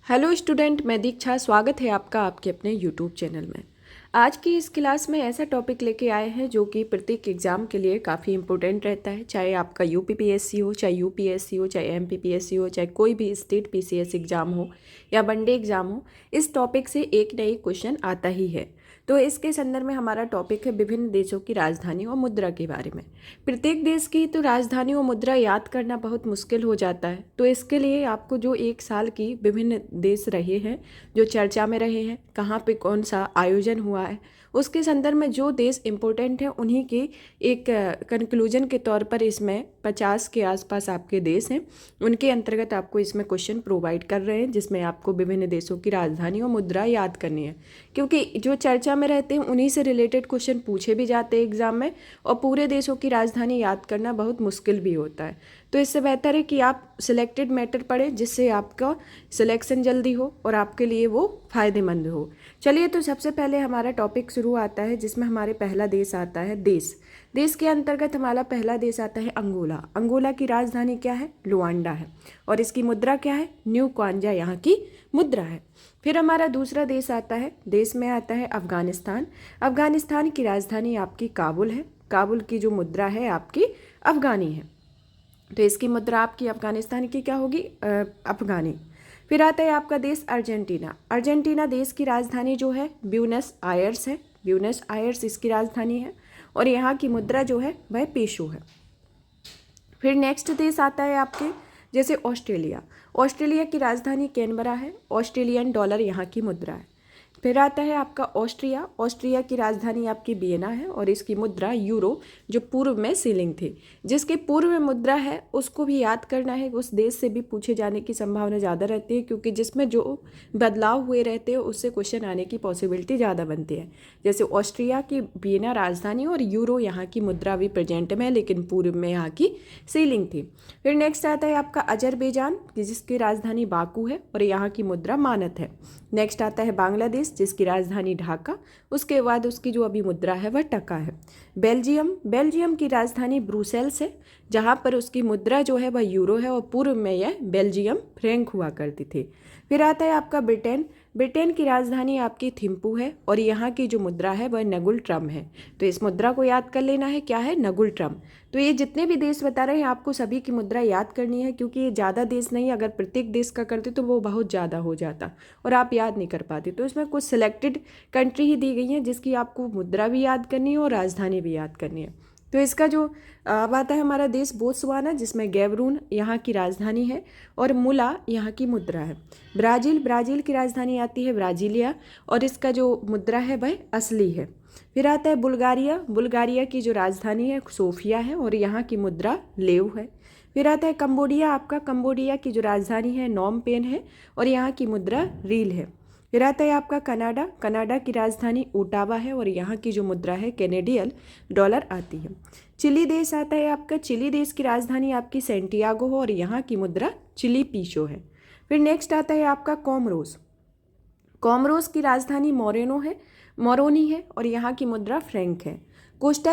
Hello student, मैं दीक्षा। स्वागत है आपका आपके अपने यूट्यूब चैनल में। आज की इस क्लास में ऐसा टॉपिक लेके आए हैं जो कि प्रत्येक एग्ज़ाम के लिए काफ़ी इंपॉर्टेंट रहता है, चाहे आपका यूपीपीएससी हो, चाहे यूपीएससी हो, चाहे एमपीपीएससी हो, चाहे कोई भी स्टेट पीसीएस एग्ज़ाम हो या वनडे एग्ज़ाम हो। इस टॉपिक से एक न एक क्वेश्चन आता ही है। तो इसके संदर्भ में हमारा टॉपिक है विभिन्न देशों की राजधानी और मुद्रा के बारे में। प्रत्येक देश की तो राजधानी और मुद्रा याद करना बहुत मुश्किल हो जाता है, तो इसके लिए आपको जो एक साल की विभिन्न देश रहे हैं, जो चर्चा में रहे हैं, कहाँ पे कौन सा आयोजन हुआ है, उसके संदर्भ में जो देश इम्पोर्टेंट हैं उन्हीं की एक कंक्लूजन के तौर पर इसमें 50 के आसपास आपके देश हैं, उनके अंतर्गत आपको इसमें क्वेश्चन प्रोवाइड कर रहे हैं, जिसमें आपको विभिन्न देशों की राजधानी और मुद्रा याद करनी है। क्योंकि जो चर्चा में रहते हैं उन्हीं से रिलेटेड क्वेश्चन पूछे भी जाते हैं एग्जाम में, और पूरे देशों की राजधानी याद करना बहुत मुश्किल भी होता है। तो इससे बेहतर है कि आप सिलेक्टेड मैटर पढ़ें, जिससे आपका सिलेक्शन जल्दी हो और आपके लिए वो फ़ायदेमंद हो। चलिए, तो सबसे पहले हमारा टॉपिक शुरू आता है, जिसमें हमारे पहला देश आता है देश के अंतर्गत हमारा पहला देश आता है अंगोला। अंगोला की राजधानी क्या है? लुआंडा है, और इसकी मुद्रा क्या है? न्यू क्वांजा यहाँ की मुद्रा है। फिर हमारा दूसरा देश आता है, देश में आता है अफगानिस्तान। अफगानिस्तान की राजधानी आपकी काबुल है। काबुल की जो मुद्रा है आपकी अफगानी है, तो इसकी मुद्रा आपकी अफगानिस्तान की क्या होगी? अफगानी। फिर आता है आपका देश अर्जेंटीना। अर्जेंटीना देश की राजधानी जो है ब्यूनस आयर्स है। ब्यूनस आयर्स इसकी राजधानी है, और यहाँ की मुद्रा जो है वह पेसो है। फिर नेक्स्ट देश आता है आपके जैसे ऑस्ट्रेलिया। ऑस्ट्रेलिया की राजधानी कैनबरा है। ऑस्ट्रेलियन डॉलर यहाँ की मुद्रा है। फिर आता है आपका ऑस्ट्रिया। ऑस्ट्रिया की राजधानी आपकी वियना है, और इसकी मुद्रा यूरो, जो पूर्व में सीलिंग थी। जिसके पूर्व में मुद्रा है उसको भी याद करना है, उस देश से भी पूछे जाने की संभावना ज़्यादा रहती है, क्योंकि जिसमें जो बदलाव हुए रहते हैं उससे क्वेश्चन आने की पॉसिबिलिटी ज़्यादा बनती है। जैसे ऑस्ट्रिया की वियना राजधानी और यूरो यहाँ की मुद्रा भी प्रेजेंट में, लेकिन पूर्व में यहाँ की सीलिंग थी। फिर नेक्स्ट आता है आपका अजरबैजान, जिसकी राजधानी बाकू है और यहाँ की मुद्रा मानत है। नेक्स्ट आता है बांग्लादेश, जिसकी राजधानी ढाका, उसके बाद उसकी जो अभी मुद्रा है वह टका है। बेल्जियम की राजधानी ब्रुसेल्स है, जहाँ पर उसकी मुद्रा जो है वह यूरो है, और पूर्व में यह बेल्जियम फ्रैंक हुआ करती थी। फिर आता है आपका ब्रिटेन की राजधानी आपकी थिम्पू है, और यहाँ की जो मुद्रा है वह नगुल ट्रम है। तो इस मुद्रा को याद कर लेना है, क्या है? नगुल ट्रम। तो ये जितने भी देश बता रहे हैं आपको सभी की मुद्रा याद करनी है, क्योंकि ये ज़्यादा देश नहीं, अगर प्रत्येक देश का करते तो वो बहुत ज़्यादा हो जाता और आप याद नहीं कर पाते। तो इसमें कुछ सिलेक्टेड कंट्री ही दी गई हैं जिसकी आपको मुद्रा भी याद करनी है और राजधानी भी याद करनी है। तो इसका जो अब आता है हमारा देश बोत्सवाना, जिसमें गैबरून यहाँ की राजधानी है और मुला यहाँ की मुद्रा है। ब्राज़ील की राजधानी आती है ब्राज़ीलिया, और इसका जो मुद्रा है वह असली है। फिर आता है बुल्गारिया की जो राजधानी है सोफिया है, और यहाँ की मुद्रा लेव है। फिर आता है कंबोडिया की जो राजधानी है नॉम पेन है, और यहाँ की मुद्रा रील है। फिर आता है आपका कनाडा की राजधानी ओटावा है, और यहाँ की जो मुद्रा है कैनेडियन डॉलर आती है। चिली देश आता है आपका, चिली देश की राजधानी आपकी सेंटियागो हो, और यहाँ की मुद्रा चिली पीसो है। फिर नेक्स्ट आता है आपका कोमरोस की राजधानी मोरोनी है, और यहाँ की मुद्रा फ्रैंक है। कोस्टा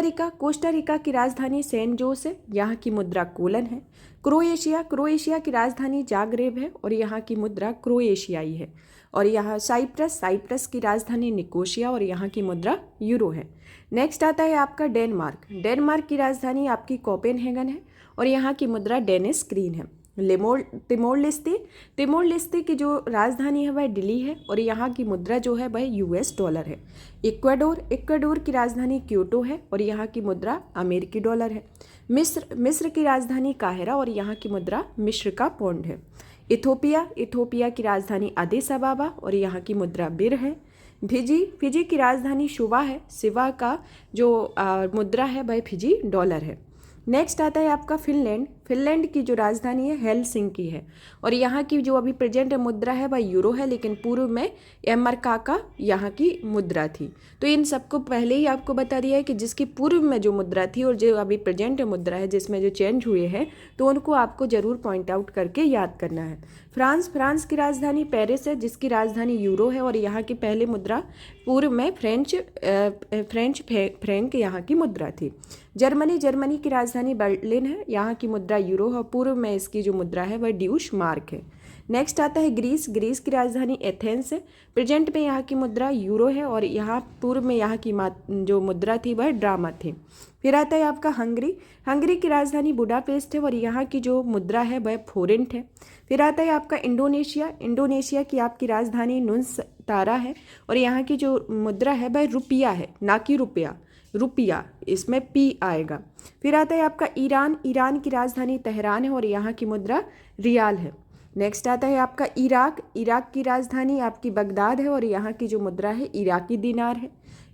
रिका की राजधानी सैन जोस है, यहाँ की मुद्रा कोलन है। क्रोएशिया की राजधानी जाग्रेब है, और यहाँ की मुद्रा क्रोएशियाई है। और यहाँ साइप्रस की राजधानी निकोशिया, और यहाँ की मुद्रा यूरो है। नेक्स्ट आता है आपका डेनमार्क की राजधानी आपकी कोपेनहेगन है, और यहाँ की मुद्रा डेनिश क्रीन है। तिमोर लेस्ते की जो राजधानी है वह दिल्ली है, और यहाँ की मुद्रा जो है वह यूएस डॉलर है। इक्वाडोर की राजधानी क्योटो है, और यहाँ की मुद्रा अमेरिकी डॉलर है। मिस्र की राजधानी काहिरा, और यहाँ की मुद्रा मिस्र का पौंड है। इथोपिया की राजधानी अदिस अबाबा, और यहाँ की मुद्रा बिर है। फिजी की राजधानी शुवा है, सिवा का जो मुद्रा है वह फिजी डॉलर है। नेक्स्ट आता है आपका फिनलैंड की जो राजधानी है हेलसिंकी है, और यहाँ की जो अभी प्रेजेंट मुद्रा है वह यूरो है, लेकिन पूर्व में एमरका यहाँ की मुद्रा थी। तो इन सबको पहले ही आपको बता दिया है कि जिसकी पूर्व में जो मुद्रा थी और जो अभी प्रेजेंट मुद्रा है जिसमें जो चेंज हुए हैं, तो उनको आपको जरूर पॉइंट आउट करके याद करना है। फ्रांस की राजधानी पेरिस है, जिसकी राजधानी यूरो है, और यहाँ की पहली मुद्रा पूर्व में फ्रेंच फ्रैंक यहाँ की मुद्रा थी। जर्मनी की राजधानी बर्लिन है, यहाँ की मुद्रा यूरो है, पूर्व में इसकी जो मुद्रा है वह ड्यूश मार्क है। नेक्स्ट आता है ग्रीस। ग्रीस की राजधानी एथेंस है। प्रेजेंट में यहाँ की मुद्रा यूरो है और यहाँ पूर्व में यहाँ की जो मुद्रा थी वह ड्रामा थी। फिर आता है आपका हंगरी। हंगरी की राजधानी बुडापेस्ट है और यहाँ की जो मुद्रा है वह फोरेंट है। फिर आता है आपका इंडोनेशिया। इंडोनेशिया की आपकी राजधानी नुस्तारा है और यहाँ की जो मुद्रा है वह रुपया है, ना कि रुपया, रुपया, इसमें पी आएगा। फिर आता है आपका ईरान। ईरान की राजधानी तेहरान है और यहाँ की मुद्रा रियाल है। नेक्स्ट आता है आपका इराक। इराक की राजधानी आपकी बगदाद है और यहाँ की जो मुद्रा है इराकी दिनार है।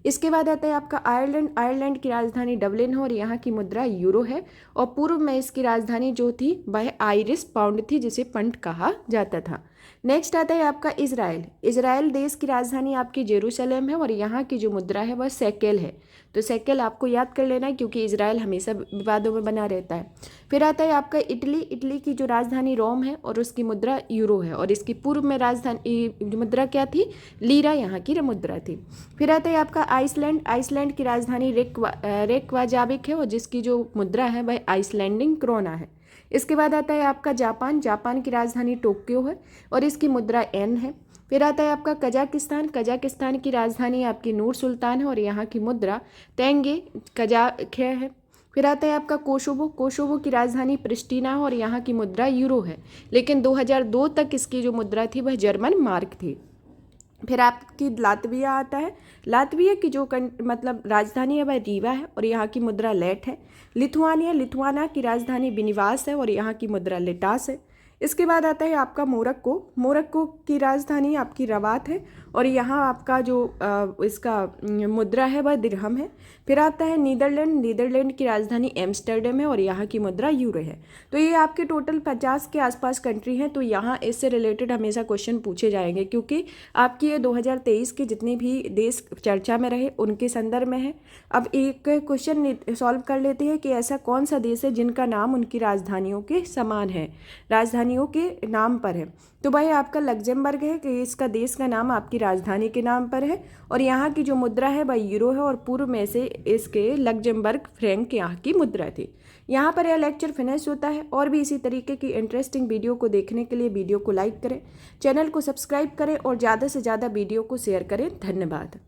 इसके बाद आता है आपका आयरलैंड। आयरलैंड की राजधानी डबलिन है और यहाँ की मुद्रा यूरो है और पूर्व में इसकी राजधानी जो थी वह आयरिश पाउंड थी, जिसे पंट कहा जाता था। नेक्स्ट आता है आपका इजराइल। इजराइल देश की राजधानी आपकी जेरूसलम है और यहाँ की जो मुद्रा है वह सेकेल है। तो सेकेल आपको याद कर लेना है क्योंकि इजराइल हमेशा विवादों में बना रहता है। फिर आता है आपका इटली। इटली की जो राजधानी रोम है और उसकी मुद्रा यूरो है और इसकी पूर्व में राजधानी मुद्रा क्या थी, लीरा यहाँ की मुद्रा थी। फिर आता है आपका आइसलैंड। आइसलैंड की राजधानी रेकवाजाविक है और जिसकी जो मुद्रा है वह आइसलैंडिंग क्रोना है। इसके बाद आता है आपका जापान। जापान की राजधानी टोक्यो है और इसकी मुद्रा एन है। फिर आता है आपका कजाकिस्तान। कजाकिस्तान की राजधानी आपकी नूर सुल्तान है और यहाँ की मुद्रा तेंगे कजाख्य है। फिर आता है आपका कोसोवो। कोसोवो की राजधानी प्रिस्टीना है और यहाँ की मुद्रा यूरो है, लेकिन 2002 तक इसकी जो मुद्रा थी वह जर्मन मार्क थी। फिर आपकी लातविया आता है। लातविया की जो मतलब राजधानी है वह रीवा है और यहाँ की मुद्रा लेट है। लिथुआनिया। लिथुआना की राजधानी विनिवास है और यहाँ की मुद्रा लेटास है। इसके बाद आता है आपका मोरक्को। मोरक्को की राजधानी आपकी रवात है और यहाँ आपका जो इसका मुद्रा है वह दिरहम है। फिर आता है नीदरलैंड। नीदरलैंड की राजधानी एम्स्टर्डम है और यहाँ की मुद्रा यूरो है। तो ये आपके टोटल 50 के आसपास कंट्री हैं। तो यहाँ इससे रिलेटेड हमेशा क्वेश्चन पूछे जाएंगे क्योंकि आपकी ये 2023 के जितने भी देश चर्चा में रहे उनके संदर्भ में है। अब एक क्वेश्चन सॉल्व कर लेते हैं कि ऐसा कौन सा देश है जिनका नाम उनकी राजधानियों के समान है, राजधानियों के नाम पर है। तो भाई आपका लग्जमबर्ग है कि इसका देश का नाम आपकी राजधानी के नाम पर है और यहाँ की जो मुद्रा है वह यूरो है और पूर्व में से इसके लग्जमबर्ग फ्रैंक यहाँ की मुद्रा थी। यहाँ पर यह लेक्चर फिनिश होता है। और भी इसी तरीके की इंटरेस्टिंग वीडियो को देखने के लिए वीडियो को लाइक करें, चैनल को सब्सक्राइब करें और ज़्यादा से ज़्यादा वीडियो को शेयर करें। धन्यवाद।